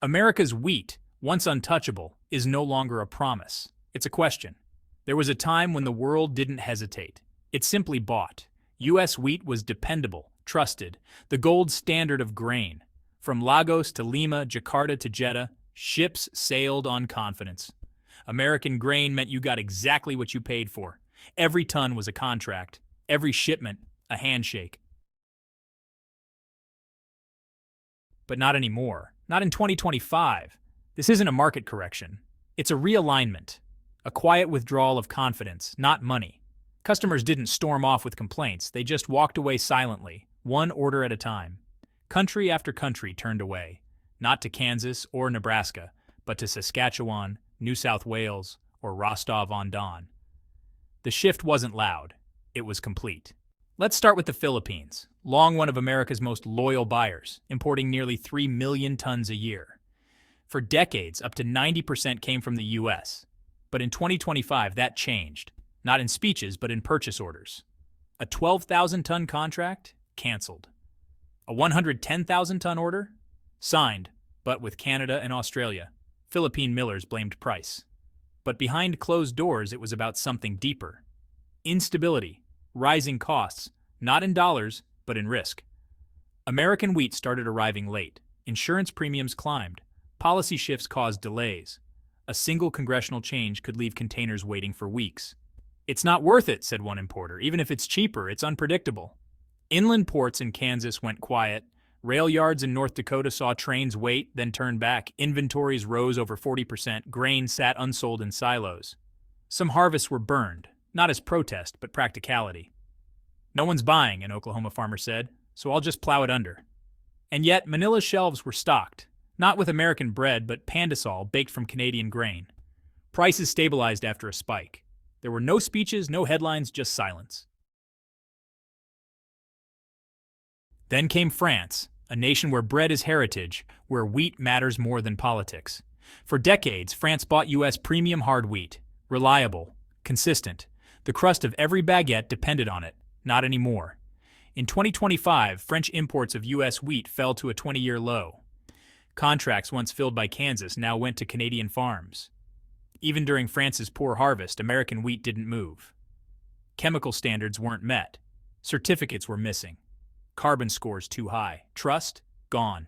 America's wheat, once untouchable, is no longer a promise. It's a question. There was a time when the world didn't hesitate. It simply bought. U.S. wheat was dependable, trusted, the gold standard of grain. From Lagos to Lima, Jakarta to Jeddah, ships sailed on confidence. American grain meant you got exactly what you paid for. Every ton was a contract, every shipment a handshake. But not anymore. Not in 2025. This isn't a market correction. It's a realignment. A quiet withdrawal of confidence, not money. Customers didn't storm off with complaints. They just walked away silently, one order at a time. Country after country turned away. Not to Kansas or Nebraska, but to Saskatchewan, New South Wales, or Rostov-on-Don. The shift wasn't loud. It was complete. Let's start with the Philippines, long one of America's most loyal buyers, importing nearly 3 million tons a year. For decades, up to 90% came from the U.S. But in 2025, that changed. Not in speeches, but in purchase orders. A 12,000-ton contract? Canceled. A 110,000-ton order? Signed, but with Canada and Australia. Philippine millers blamed price. But behind closed doors, it was about something deeper. Instability, rising costs, not in dollars, but in risk. American wheat started arriving late. Insurance premiums climbed. Policy shifts caused delays. A single congressional change could leave containers waiting for weeks. It's not worth it, said one importer. Even if it's cheaper, it's unpredictable. Inland ports in Kansas went quiet. Rail yards in North Dakota saw trains wait, then turn back. Inventories rose over 40%. Grain sat unsold in silos. Some harvests were burned, not as protest, but practicality. No one's buying, an Oklahoma farmer said, so I'll just plow it under. And yet, Manila's shelves were stocked, not with American bread, but pandesal baked from Canadian grain. Prices stabilized after a spike. There were no speeches, no headlines, just silence. Then came France, a nation where bread is heritage, where wheat matters more than politics. For decades, France bought U.S. premium hard wheat, reliable, consistent. The crust of every baguette depended on it, not anymore. In 2025, French imports of U.S. wheat fell to a 20-year low. Contracts once filled by Kansas now went to Canadian farms. Even during France's poor harvest, American wheat didn't move. Chemical standards weren't met. Certificates were missing. Carbon scores too high. Trust? Gone.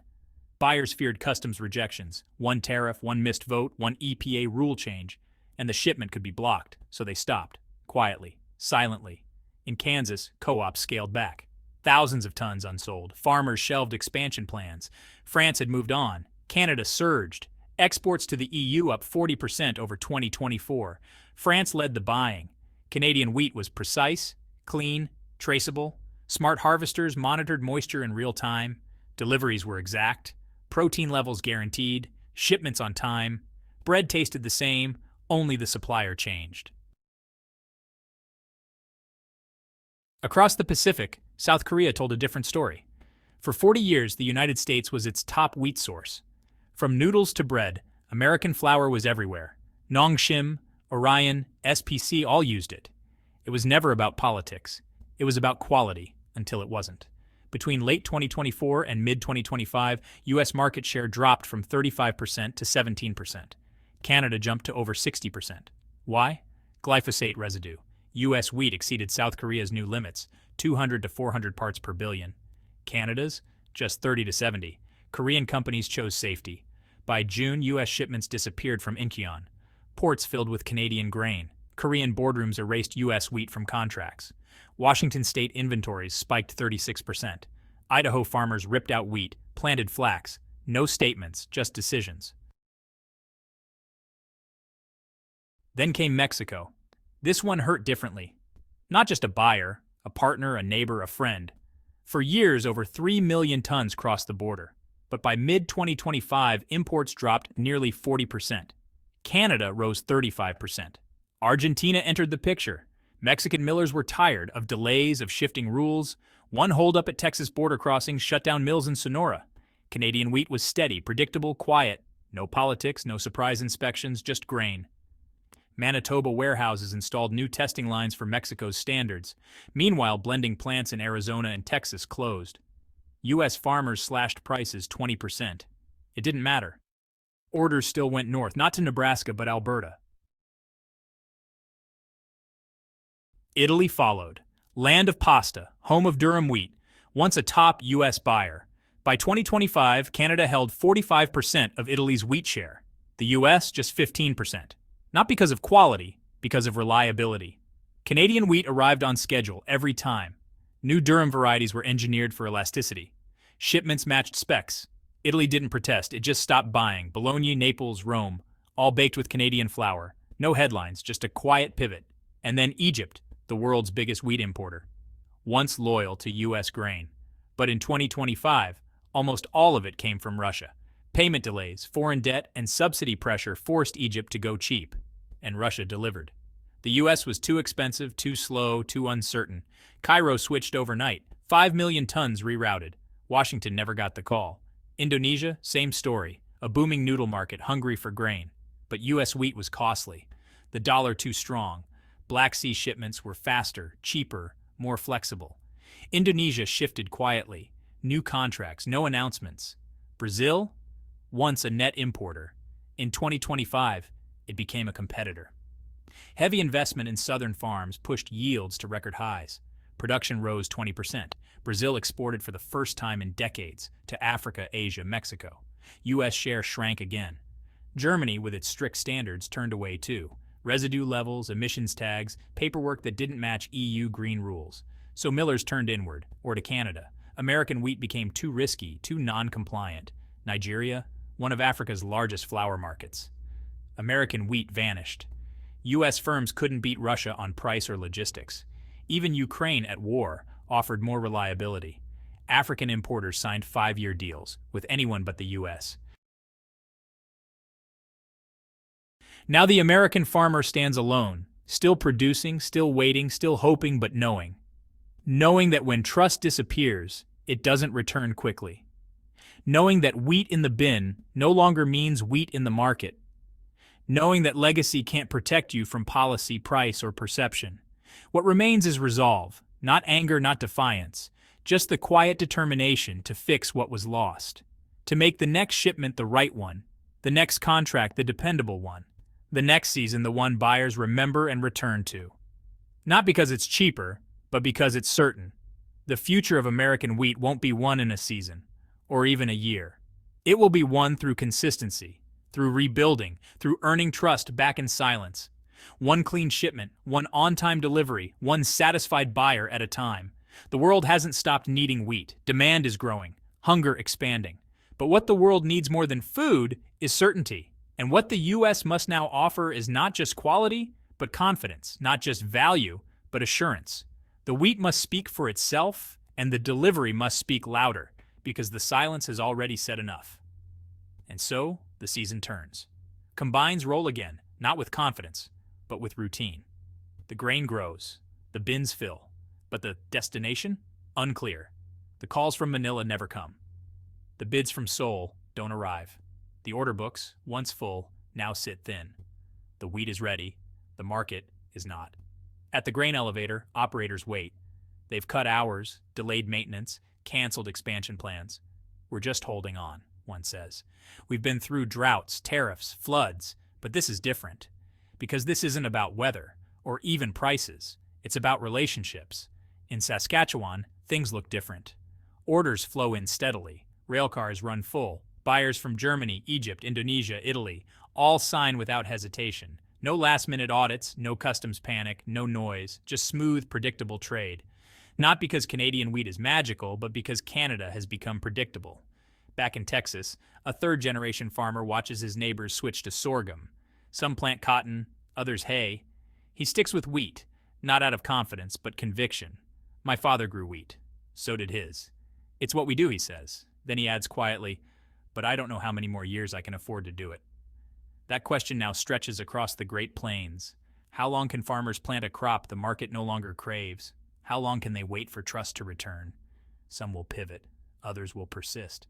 Buyers feared customs rejections. One tariff, one missed vote, one EPA rule change, and the shipment could be blocked, so they stopped. Quietly, silently. In Kansas, co-ops scaled back. Thousands of tons unsold. Farmers shelved expansion plans. France had moved on. Canada surged. Exports to the EU up 40% over 2024. France led the buying. Canadian wheat was precise, clean, traceable. Smart harvesters monitored moisture in real time. Deliveries were exact. Protein levels guaranteed. Shipments on time. Bread tasted the same, only the supplier changed. Across the Pacific, South Korea told a different story. For 40 years, the United States was its top wheat source. From noodles to bread, American flour was everywhere. Nongshim, Orion, SPC all used it. It was never about politics. It was about quality, until it wasn't. Between late 2024 and mid-2025, U.S. market share dropped from 35% to 17%. Canada jumped to over 60%. Why? Glyphosate residue. U.S. wheat exceeded South Korea's new limits, 200 to 400 parts per billion. Canada's? Just 30 to 70. Korean companies chose safety. By June, U.S. shipments disappeared from Incheon. Ports filled with Canadian grain. Korean boardrooms erased U.S. wheat from contracts. Washington state inventories spiked 36%. Idaho farmers ripped out wheat, planted flax. No statements, just decisions. Then came Mexico. This one hurt differently. Not just a buyer, a partner, a neighbor, a friend. For years, over 3 million tons crossed the border. But by mid-2025, imports dropped nearly 40%. Canada rose 35%. Argentina entered the picture. Mexican millers were tired of delays, of shifting rules. One holdup at Texas border crossings shut down mills in Sonora. Canadian wheat was steady, predictable, quiet. No politics, no surprise inspections, just grain. Manitoba warehouses installed new testing lines for Mexico's standards. Meanwhile, blending plants in Arizona and Texas closed. U.S. farmers slashed prices 20%. It didn't matter. Orders still went north, not to Nebraska, but Alberta. Italy followed. Land of pasta, home of durum wheat, once a top U.S. buyer. By 2025, Canada held 45% of Italy's wheat share. The U.S. just 15%. Not because of quality, because of reliability. Canadian wheat arrived on schedule every time. New durum varieties were engineered for elasticity. Shipments matched specs. Italy didn't protest, it just stopped buying. Bologna, Naples, Rome, all baked with Canadian flour. No headlines, just a quiet pivot. And then Egypt, the world's biggest wheat importer. Once loyal to U.S. grain. But in 2025, almost all of it came from Russia. Payment delays, foreign debt, and subsidy pressure forced Egypt to go cheap. And Russia delivered. The U.S. was too expensive, too slow, too uncertain. Cairo switched overnight. 5 million tons rerouted. Washington never got the call. Indonesia, same story. A booming noodle market hungry for grain. But U.S. wheat was costly. The dollar too strong. Black Sea shipments were faster, cheaper, more flexible. Indonesia shifted quietly. New contracts, no announcements. Brazil, once a net importer. In 2025, it became a competitor. Heavy investment in southern farms pushed yields to record highs. Production rose 20%. Brazil exported for the first time in decades to Africa, Asia, Mexico. U.S. share shrank again. Germany, with its strict standards, turned away too. Residue levels, emissions tags, paperwork that didn't match EU green rules. So millers turned inward, or to Canada. American wheat became too risky, too non-compliant. Nigeria, one of Africa's largest flour markets. American wheat vanished. U.S. firms couldn't beat Russia on price or logistics. Even Ukraine at war offered more reliability. African importers signed 5-year deals with anyone but the U.S. Now the American farmer stands alone, still producing, still waiting, still hoping, but knowing. Knowing that when trust disappears, it doesn't return quickly. Knowing that wheat in the bin no longer means wheat in the market. Knowing that legacy can't protect you from policy, price, or perception. What remains is resolve, not anger, not defiance, just the quiet determination to fix what was lost. To make the next shipment the right one, the next contract the dependable one, the next season the one buyers remember and return to. Not because it's cheaper, but because it's certain. The future of American wheat won't be won in a season, or even a year. It will be won through consistency, through rebuilding, through earning trust back in silence. One clean shipment, one on-time delivery, one satisfied buyer at a time. The world hasn't stopped needing wheat. Demand is growing, hunger expanding. But what the world needs more than food is certainty. And what the U.S. must now offer is not just quality, but confidence, not just value, but assurance. The wheat must speak for itself, and the delivery must speak louder, because the silence has already said enough. And so, the season turns. Combines roll again, not with confidence, but with routine. The grain grows, the bins fill, but the destination? Unclear. The calls from Manila never come. The bids from Seoul don't arrive. The order books, once full, now sit thin. The wheat is ready, the market is not. At the grain elevator, operators wait. They've cut hours, delayed maintenance, canceled expansion plans. We're just holding on, one says. We've been through droughts, tariffs, floods, but this is different. Because this isn't about weather, or even prices. It's about relationships. In Saskatchewan, things look different. Orders flow in steadily. Railcars run full. Buyers from Germany, Egypt, Indonesia, Italy, all sign without hesitation. No last-minute audits, no customs panic, no noise, just smooth, predictable trade. Not because Canadian wheat is magical, but because Canada has become predictable. Back in Texas, a third-generation farmer watches his neighbors switch to sorghum. Some plant cotton, others hay. He sticks with wheat, not out of confidence, but conviction. My father grew wheat. So did his. It's what we do, he says. Then he adds quietly, but I don't know how many more years I can afford to do it. That question now stretches across the Great Plains. How long can farmers plant a crop the market no longer craves? How long can they wait for trust to return? Some will pivot, others will persist.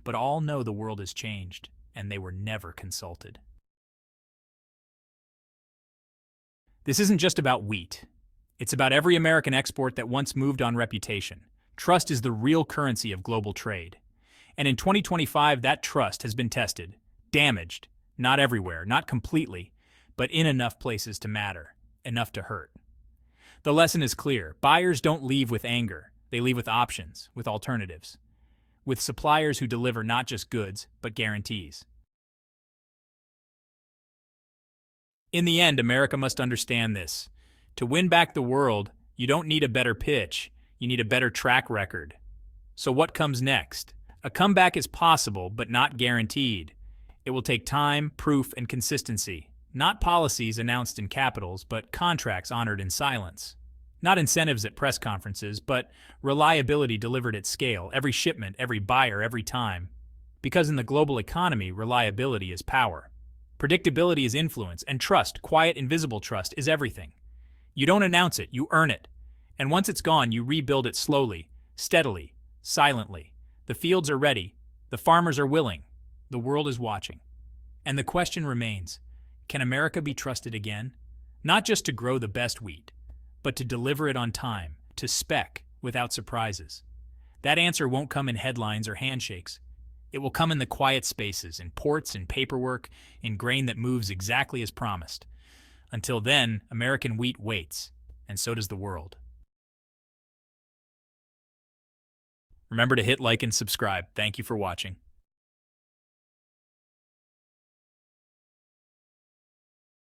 But all know the world has changed, and they were never consulted. This isn't just about wheat. It's about every American export that once moved on reputation. Trust is the real currency of global trade. And in 2025, that trust has been tested. Damaged, not everywhere, not completely, but in enough places to matter, enough to hurt. The lesson is clear. Buyers don't leave with anger. They leave with options, with alternatives, with suppliers who deliver not just goods, but guarantees. In the end, America must understand this. To win back the world, you don't need a better pitch, you need a better track record. So what comes next? A comeback is possible, but not guaranteed. It will take time, proof, and consistency. Not policies announced in capitals, but contracts honored in silence. Not incentives at press conferences, but reliability delivered at scale, every shipment, every buyer, every time. Because in the global economy, reliability is power. Predictability is influence, and trust, quiet, invisible trust, is everything. You don't announce it, you earn it. And once it's gone, you rebuild it slowly, steadily, silently. The fields are ready, the farmers are willing, the world is watching. And the question remains, can America be trusted again? Not just to grow the best wheat, but to deliver it on time, to spec without surprises. That answer won't come in headlines or handshakes. It will come in the quiet spaces, in ports, in paperwork, in grain that moves exactly as promised. Until then, American wheat waits, and so does the world. Remember to hit like and subscribe. Thank you for watching.